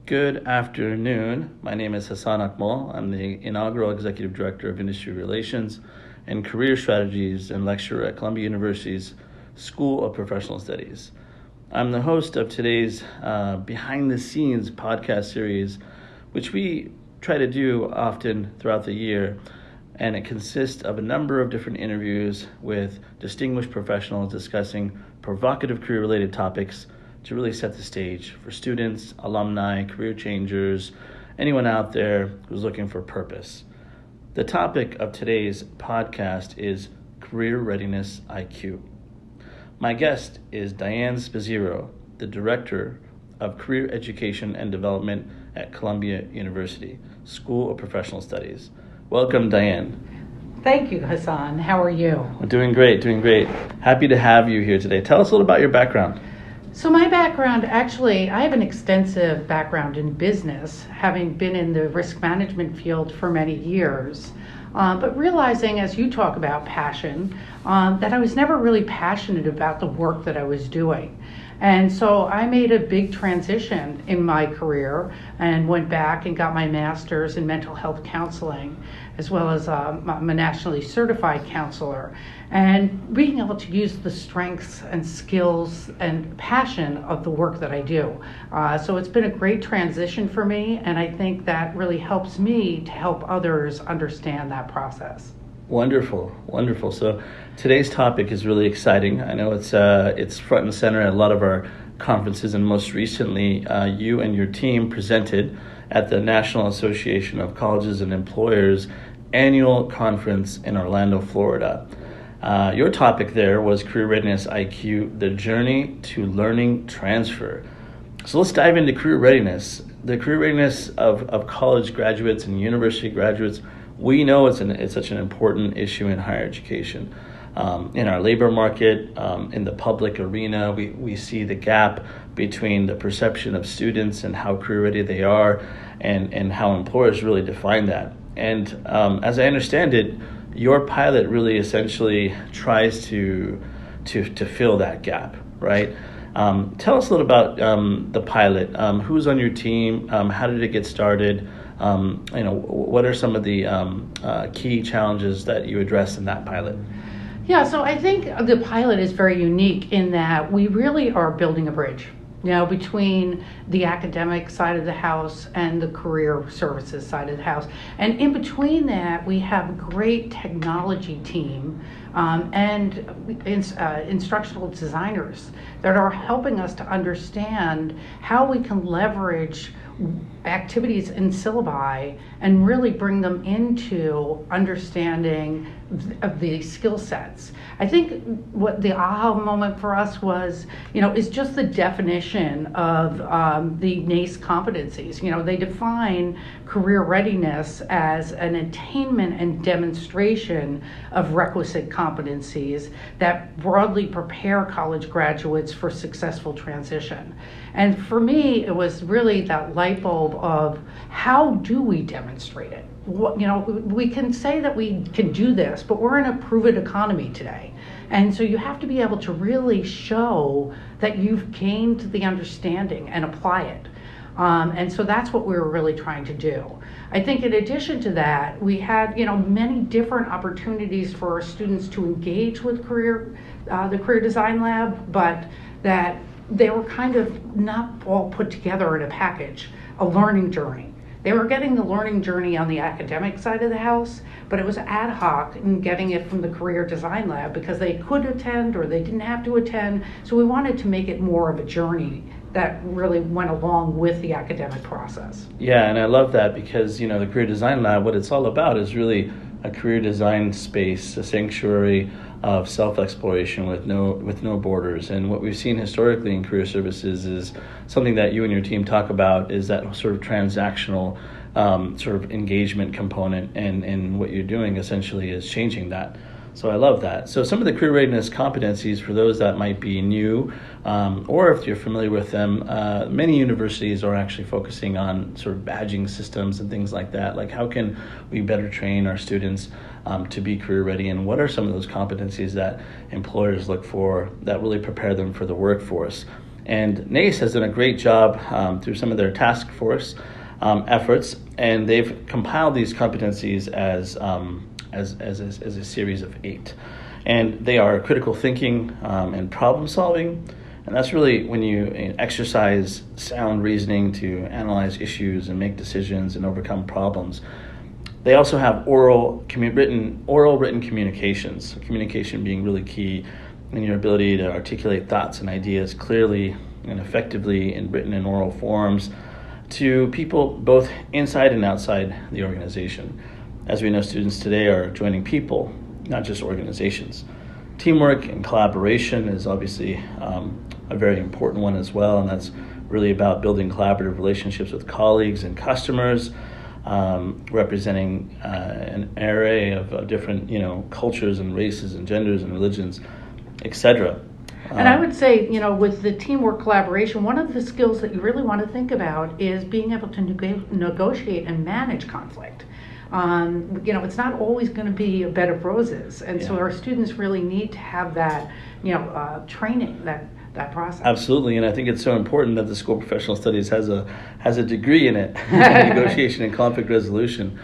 Good afternoon. My name is Hassan Akmal. I'm the inaugural Executive Director of Industry Relations and Career Strategies and lecturer at Columbia University's School of Professional Studies. I'm the host of today's Behind the Scenes podcast series, which we try to do often throughout the year, and it consists of a number of different interviews with distinguished professionals discussing provocative career-related topics to really set the stage for students, alumni, career changers, anyone out there who's looking for purpose. The topic of today's podcast is Career Readiness IQ. My guest is Diane Spazzero, the Director of Career Education and Development at Columbia University, School of Professional Studies. Welcome, Diane. Thank you, Hassan. How are you? I'm doing great. Happy to have you here today. Tell us a little about your background. So my background, actually, I have an extensive background in business, having been in the risk management field for many years. But realizing, as you talk about passion, that I was never really passionate about the work that I was doing. And so I made a big transition in my career and went back and got my master's in mental health counseling, as well as I'm a nationally certified counselor. And being able to use the strengths and skills and passion of the work that I do. So it's been a great transition for me, and I think that really helps me to help others understand that process. Wonderful. So today's topic is really exciting. I know it's front and center at a lot of our conferences, and most recently you and your team presented at the National Association of Colleges and Employers annual conference in Orlando, Florida. Your topic there was Career Readiness IQ, the journey to learning transfer. So let's dive into career readiness. The career readiness of college graduates and university graduates. We know it's such an important issue in higher education. In our labor market, in the public arena, we see the gap between the perception of students and how career ready they are, and how employers really define that. And as I understand it, your pilot really essentially tries to fill that gap, right? Tell us a little about the pilot. Who's on your team? How did it get started? What are some of the key challenges that you address in that pilot? Yeah, so I think the pilot is very unique in that we really are building a bridge, between the academic side of the house and the career services side of the house. And in between that, we have a great technology team and instructional designers that are helping us to understand how we can leverage activities in syllabi and really bring them into understanding of the skill sets. I think what the aha moment for us was, is just the definition of the NACE competencies. They define career readiness as an attainment and demonstration of requisite competencies that broadly prepare college graduates for successful transition. And for me, it was really that light bulb of how do we demonstrate it? We can say that we can do this, but we're in a prove-it economy today. And so you have to be able to really show that you've gained the understanding and apply it. And so that's what we were really trying to do. I think in addition to that, we had many different opportunities for our students to engage with the Career Design Lab, but that they were kind of not all put together in a package, a learning journey. They were getting the learning journey on the academic side of the house, but it was ad hoc in getting it from the Career Design Lab because they could attend or they didn't have to attend. So we wanted to make it more of a journey that really went along with the academic process. Yeah, and I love that because, the Career Design Lab, what it's all about is really a career design space, a sanctuary of self-exploration with no borders. And what we've seen historically in career services is something that you and your team talk about is that sort of transactional sort of engagement component, and what you're doing essentially is changing that. So I love that. So some of the career readiness competencies for those that might be new, or if you're familiar with them, many universities are actually focusing on sort of badging systems and things like that. Like how can we better train our students to be career ready, and what are some of those competencies that employers look for that really prepare them for the workforce? And NACE has done a great job through some of their task force efforts, and they've compiled these competencies as a series of 8. And they are critical thinking and problem solving. And that's really when you exercise sound reasoning to analyze issues and make decisions and overcome problems. They also have oral written communications, communication being really key in your ability to articulate thoughts and ideas clearly and effectively in written and oral forms to people both inside and outside the organization. As we know, students today are joining people, not just organizations. Teamwork and collaboration is obviously a very important one as well, and that's really about building collaborative relationships with colleagues and customers, representing an array of different cultures and races and genders and religions, etc. And I would say, with the teamwork collaboration, one of the skills that you really want to think about is being able to negotiate and manage conflict. It's not always going to be a bed of roses, and so our students really need to have that, training, that process. Absolutely, and I think it's so important that the School of Professional Studies has a degree in it, negotiation and conflict resolution.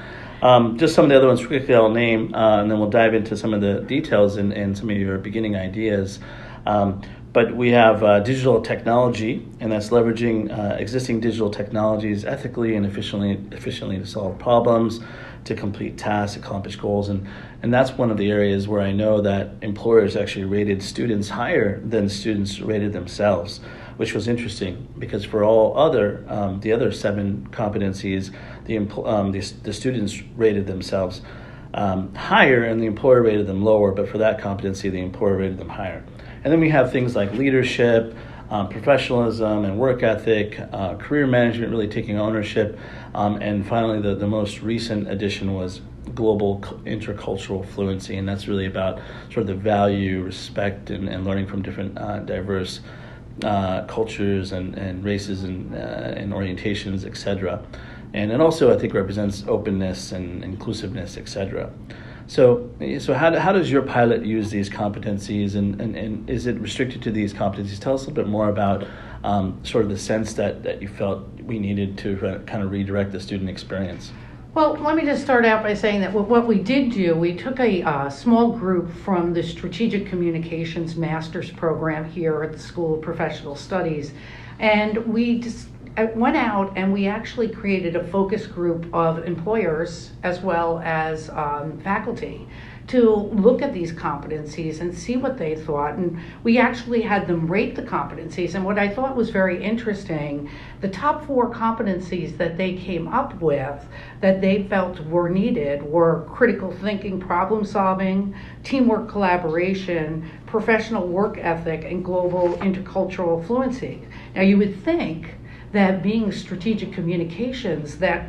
Just some of the other ones quickly I'll name, and then we'll dive into some of the details and some of your beginning ideas. But we have digital technology, and that's leveraging existing digital technologies ethically and efficiently to solve problems, to complete tasks, accomplish goals, and that's one of the areas where I know that employers actually rated students higher than students rated themselves, which was interesting because for all the other 7 competencies, the students rated themselves higher and the employer rated them lower, but for that competency, the employer rated them higher. And then we have things like leadership, professionalism and work ethic, career management, really taking ownership, and finally the most recent addition was global intercultural fluency, and that's really about sort of the value, respect, and learning from different diverse cultures and races and orientations, etc. And it also, I think, represents openness and inclusiveness, etc. So how does your pilot use these competencies, and is it restricted to these competencies? Tell us a little bit more about sort of the sense that you felt we needed to kind of redirect the student experience. Well, let me just start out by saying that what we did do, we took a small group from the Strategic Communications Master's Program here at the School of Professional Studies, and we just went out and we actually created a focus group of employers as well as faculty to look at these competencies and see what they thought. And we actually had them rate the competencies. And what I thought was very interesting, the top 4 competencies that they came up with that they felt were needed were critical thinking, problem solving, teamwork collaboration, professional work ethic, and global intercultural fluency. Now you would think that being strategic communications, that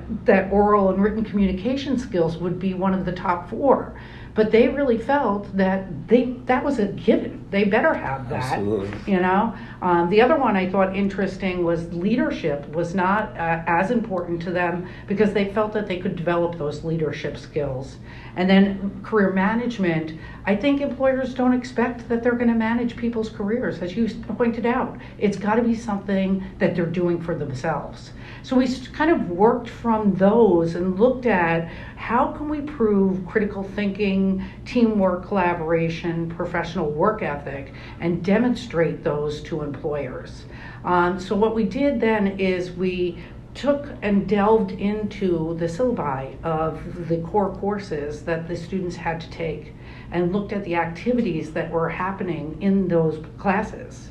oral and written communication skills would be one of the top 4. But they really felt that that was a given. They better have that. Absolutely. The other one I thought interesting was leadership was not as important to them because they felt that they could develop those leadership skills. And then career management, I think employers don't expect that they're going to manage people's careers. As you pointed out, it's got to be something that they're doing for themselves. So we kind of worked from those and looked at how can we prove critical thinking, teamwork, collaboration, professional work ethic, and demonstrate those to employers. So what we did then is we took and delved into the syllabi of the core courses that the students had to take and looked at the activities that were happening in those classes.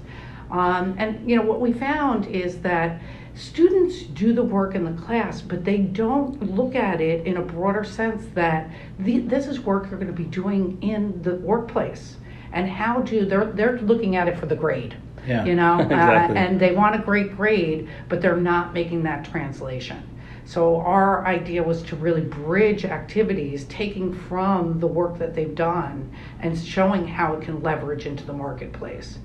And what we found is that students do the work in the class, but they don't look at it in a broader sense that this is work you're going to be doing in the workplace. And they're looking at it for the grade. Yeah, exactly. And they want a great grade, but they're not making that translation. So our idea was to really bridge activities, taking from the work that they've done and showing how it can leverage into the marketplace.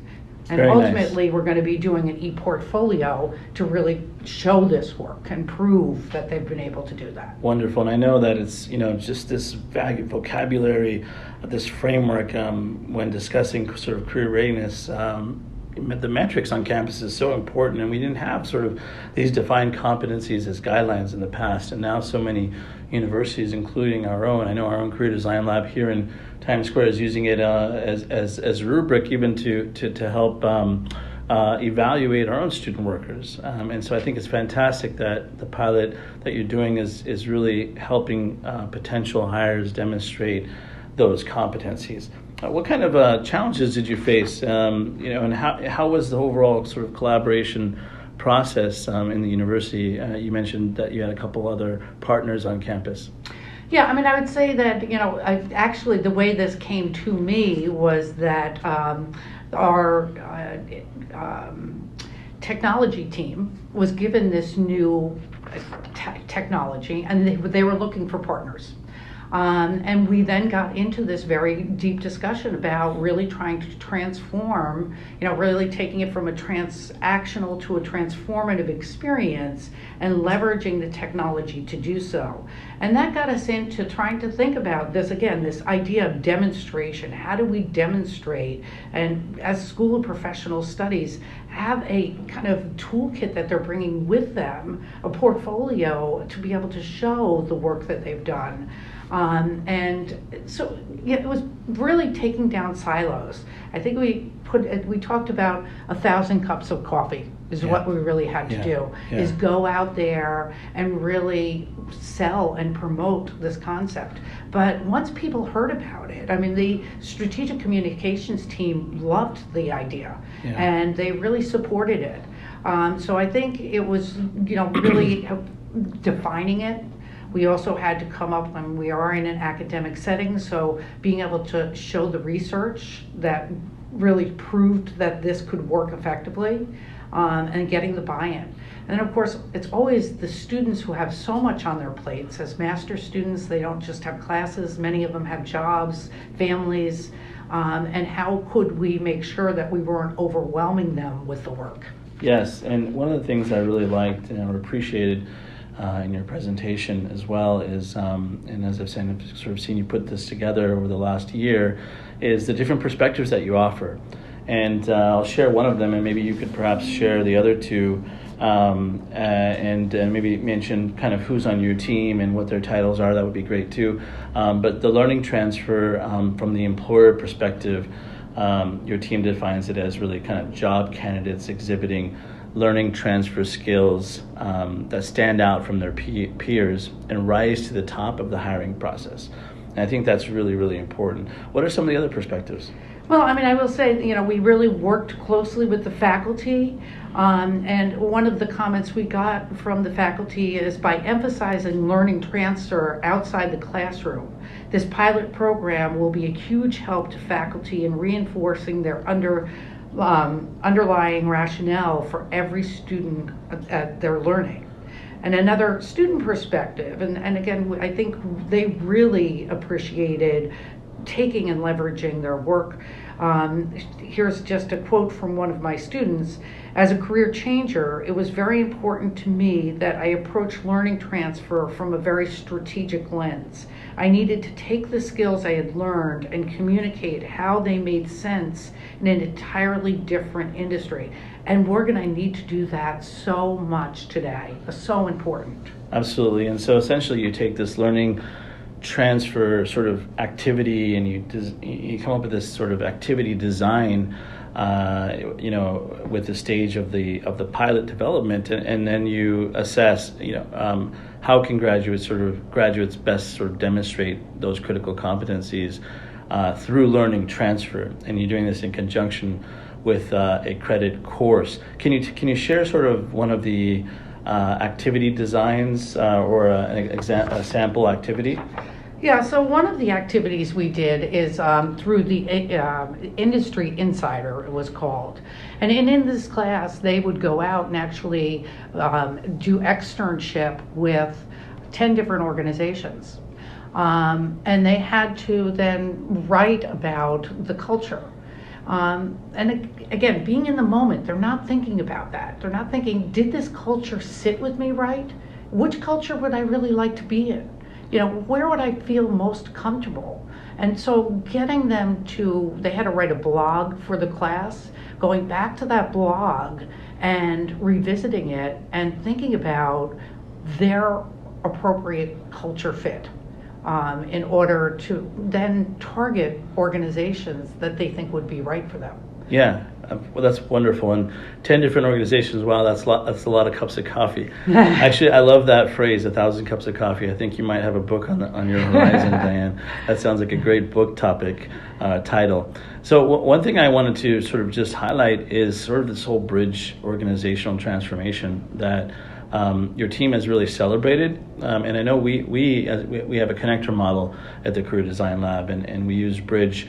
And Very ultimately, nice. We're going to be doing an e-portfolio to really show this work and prove that they've been able to do that. Wonderful, and I know that it's just this vocabulary, this framework when discussing sort of career readiness. the metrics on campus is so important, and we didn't have sort of these defined competencies as guidelines in the past, and now so many universities, including our own, I know our own career design lab here in Times Square is using it as a rubric even to help evaluate our own student workers. And so I think it's fantastic that the pilot that you're doing is really helping potential hires demonstrate those competencies. What kind of challenges did you face, and how was the overall sort of collaboration process in the university? You mentioned that you had a couple other partners on campus. Yeah, I mean, I would say that, actually the way this came to me was that our technology team was given this new technology, and they were looking for partners. And we then got into this very deep discussion about really trying to transform, really taking it from a transactional to a transformative experience and leveraging the technology to do so. And that got us into trying to think about this, again, this idea of demonstration. How do we demonstrate? And as School of Professional Studies have a kind of toolkit that they're bringing with them, a portfolio to be able to show the work that they've done. And so it was really taking down silos. I think we talked about 1,000 cups of coffee is what we really had to do, is go out there and really sell and promote this concept. But once people heard about it, I mean, the strategic communications team loved the idea and they really supported it. So I think it was, really defining it. We also had to come up, and we are in an academic setting, so being able to show the research that really proved that this could work effectively, and getting the buy-in. And then of course, it's always the students who have so much on their plates. As master's students, they don't just have classes, many of them have jobs, families, and how could we make sure that we weren't overwhelming them with the work? Yes, and one of the things I really liked and appreciated in your presentation as well is, and as I've sort of seen you put this together over the last year, is the different perspectives that you offer. And I'll share one of them, and maybe you could perhaps share the other two, and maybe mention kind of who's on your team and what their titles are. That would be great too. But the learning transfer from the employer perspective, your team defines it as really kind of job candidates exhibiting learning transfer skills that stand out from their peers and rise to the top of the hiring process. And I think that's really, really important. What are some of the other perspectives? Well, I mean, I will say, we really worked closely with the faculty. And one of the comments we got from the faculty is by emphasizing learning transfer outside the classroom, this pilot program will be a huge help to faculty in reinforcing their underlying rationale for every student at their learning. And another student perspective, and again, I think they really appreciated taking and leveraging their work. Here's just a quote from one of my students. As a career changer, it was very important to me that I approach learning transfer from a very strategic lens. I needed to take the skills I had learned and communicate how they made sense in an entirely different industry. And we're going to need to do that so much today. It's so important. Absolutely. And so essentially you take this learning transfer sort of activity and you come up with this sort of activity design with the stage of the pilot development, and then you assess how can graduates best sort of demonstrate those critical competencies through learning transfer, and you're doing this in conjunction with a credit course. Can you share sort of one of the activity designs or a sample activity? Yeah, so one of the activities we did is through the Industry Insider, it was called. And in this class, they would go out and actually do externship with 10 different organizations. And they had to then write about the culture. And again, being in the moment, they're not thinking about that. They're not thinking, did this culture sit with me right? Which culture would I really like to be in? Where would I feel most comfortable? And so getting them they had to write a blog for the class, going back to that blog and revisiting it and thinking about their appropriate culture fit in order to then target organizations that they think would be right for them. Yeah, well, that's wonderful. And 10 different organizations, wow, that's a lot of cups of coffee. Actually, I love that phrase, 1,000 cups of coffee. I think you might have a book on your horizon, Diane. That sounds like a great book topic title. So one thing I wanted to sort of just highlight is sort of this whole bridge organizational transformation that your team has really celebrated. And I know we have a connector model at the Career Design Lab, and we use bridge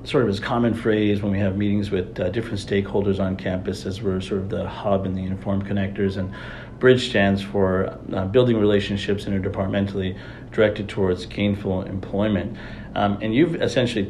sort of as common phrase when we have meetings with different stakeholders on campus, as we're sort of the hub and the uniformed connectors. And bridge stands for building relationships interdepartmentally directed towards gainful employment. And you've essentially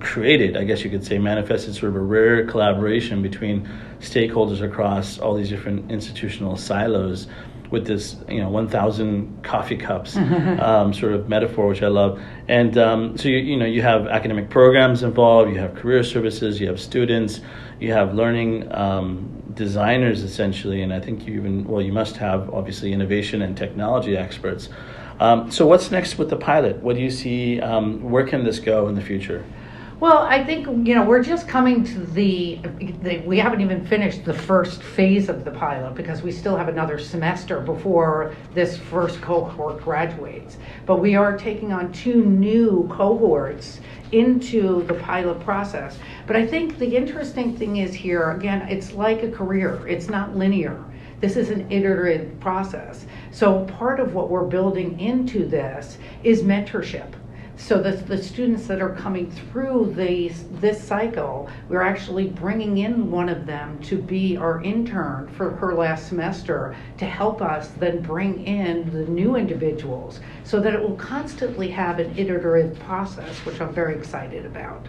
created, I guess you could say, manifested sort of a rare collaboration between stakeholders across all these different institutional silos with this, 1,000 coffee cups sort of metaphor, which I love. And so you have academic programs involved, you have career services, you have students, you have learning designers essentially, and I think you must have obviously innovation and technology experts. So what's next with the pilot? What do you see? Where can this go in the future? Well, I think, we're just coming to we haven't even finished the first phase of the pilot because we still have another semester before this first cohort graduates. But we are taking on 2 new cohorts into the pilot process. But I think the interesting thing is here, again, it's like a career. It's not linear. This is an iterative process. So part of what we're building into this is mentorship. So the students that are coming through this cycle, we're actually bringing in one of them to be our intern for her last semester to help us then bring in the new individuals so that it will constantly have an iterative process, which I'm very excited about.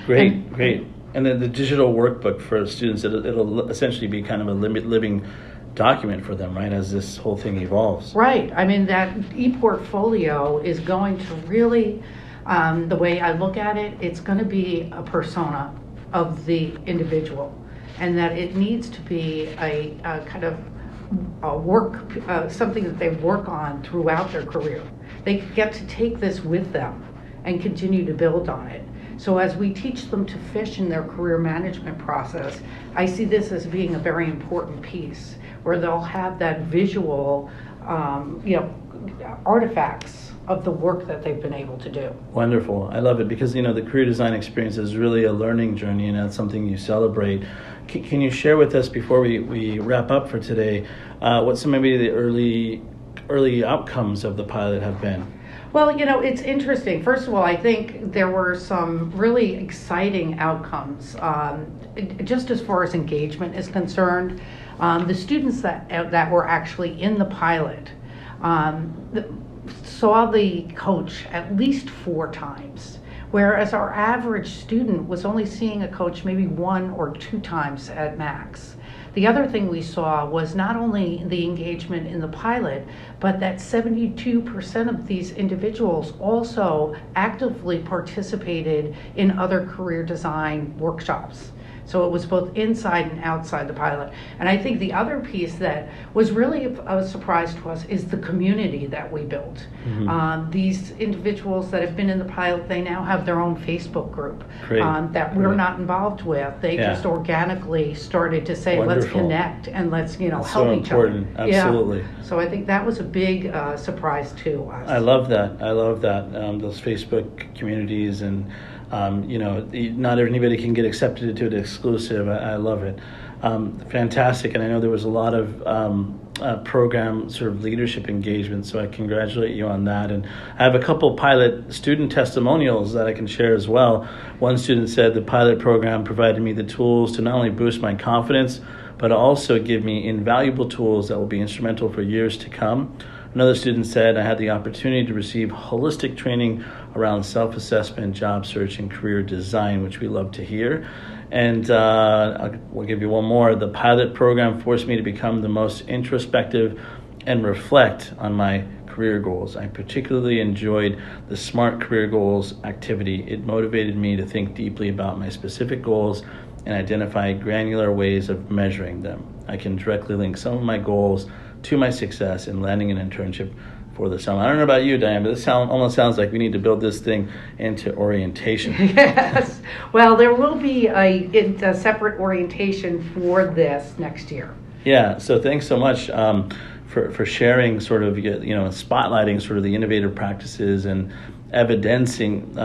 Great. And then the digital workbook for students, it'll essentially be kind of a living document for them, right, as this whole thing evolves. Right. I mean, that e-portfolio is going to really, the way I look at it, it's going to be a persona of the individual, and that it needs to be a kind of a work, something that they work on throughout their career. They get to take this with them and continue to build on it. So as we teach them to fish in their career management process, I see this as being a very important piece where they'll have that visual, artifacts of the work that they've been able to do. Wonderful. I love it because, the career design experience is really a learning journey, and that's something you celebrate. Can you share with us before we wrap up for today, what some maybe the early outcomes of the pilot have been? Well, it's interesting. First of all, I think there were some really exciting outcomes, just as far as engagement is concerned. The students that were actually in the pilot saw the coach at least 4 times, whereas our average student was only seeing a coach maybe 1 or 2 times at max. The other thing we saw was not only the engagement in the pilot, but that 72% of these individuals also actively participated in other career design workshops. So it was both inside and outside the pilot. And I think the other piece that was really a surprise to us is the community that we built. Mm-hmm. These individuals that have been in the pilot, they now have their own Facebook group that we're not involved with. They just organically started to say, Wonderful. Let's connect and let's help so each other. Absolutely. Yeah. So I think that was a big surprise to us. I love that. Those Facebook communities and not everybody can get accepted into it exclusive. I love it. Fantastic. And I know there was a lot of program sort of leadership engagement, so I congratulate you on that. And I have a couple pilot student testimonials that I can share as well. One student said the pilot program provided me the tools to not only boost my confidence, but also give me invaluable tools that will be instrumental for years to come. Another student said, I had the opportunity to receive holistic training around self-assessment, job search, and career design, which we love to hear. And we'll give you one more. The pilot program forced me to become the most introspective and reflect on my career goals. I particularly enjoyed the SMART career goals activity. It motivated me to think deeply about my specific goals and identify granular ways of measuring them. I can directly link some of my goals to my success in landing an internship for the summer. I don't know about you, Diane, but this almost sounds like we need to build this thing into orientation. Yes. Well, there will be a separate orientation for this next year. Yeah, so thanks so much for sharing sort of, spotlighting sort of the innovative practices and evidencing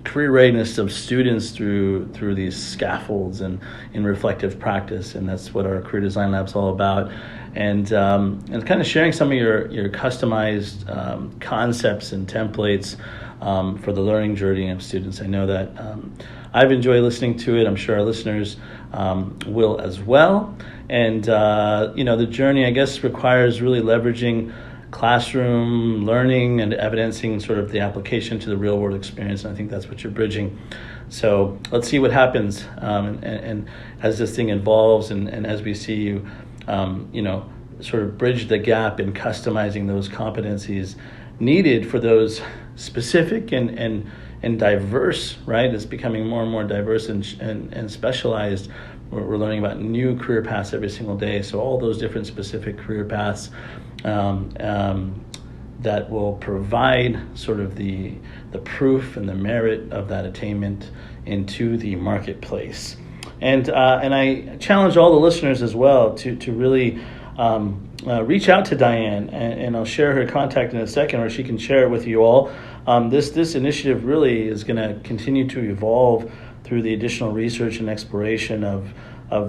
career readiness of students through these scaffolds and in reflective practice. And that's what our Career Design Lab's all about. And kind of sharing some of your customized concepts and templates for the learning journey of students. I know that I've enjoyed listening to it. I'm sure our listeners will as well. And, the journey, I guess, requires really leveraging classroom learning and evidencing sort of the application to the real world experience. And I think that's what you're bridging. So let's see what happens. And as this thing evolves and as we see you, sort of bridge the gap in customizing those competencies needed for those specific and diverse, right? It's becoming more and more diverse and specialized. We're learning about new career paths every single day. So all those different specific career paths that will provide sort of the proof and the merit of that attainment into the marketplace. And I challenge all the listeners as well to really reach out to Diane, and I'll share her contact in a second, or she can share it with you all. This initiative really is going to continue to evolve through the additional research and exploration of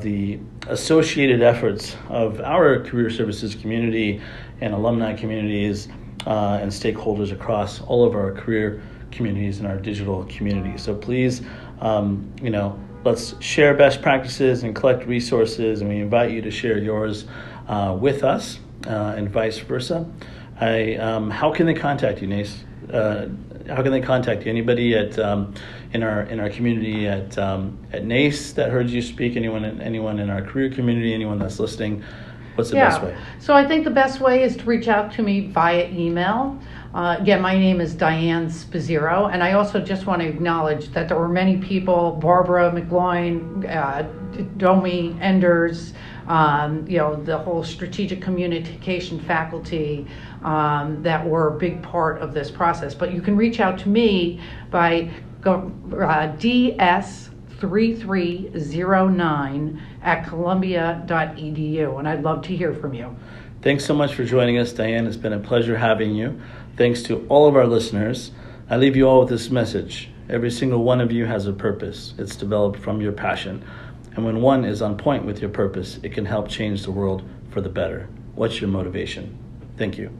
the associated efforts of our career services community and alumni communities and stakeholders across all of our career communities and our digital community. So please, let's share best practices and collect resources, and we invite you to share yours with us and vice versa. How can they contact you, Nace? How can they contact you? Anybody in our community at NACE that heard you speak? Anyone in our career community? Anyone that's listening? What's the best way? So I think the best way is to reach out to me via email. Again, my name is Diane Spazzero, and I also just want to acknowledge that there were many people, Barbara McGloin, Domi Enders, the whole strategic communication faculty that were a big part of this process. But you can reach out to me by ds3309@columbia.edu, and I'd love to hear from you. Thanks so much for joining us, Diane. It's been a pleasure having you. Thanks to all of our listeners. I leave you all with this message. Every single one of you has a purpose. It's developed from your passion. And when one is on point with your purpose, it can help change the world for the better. What's your motivation? Thank you.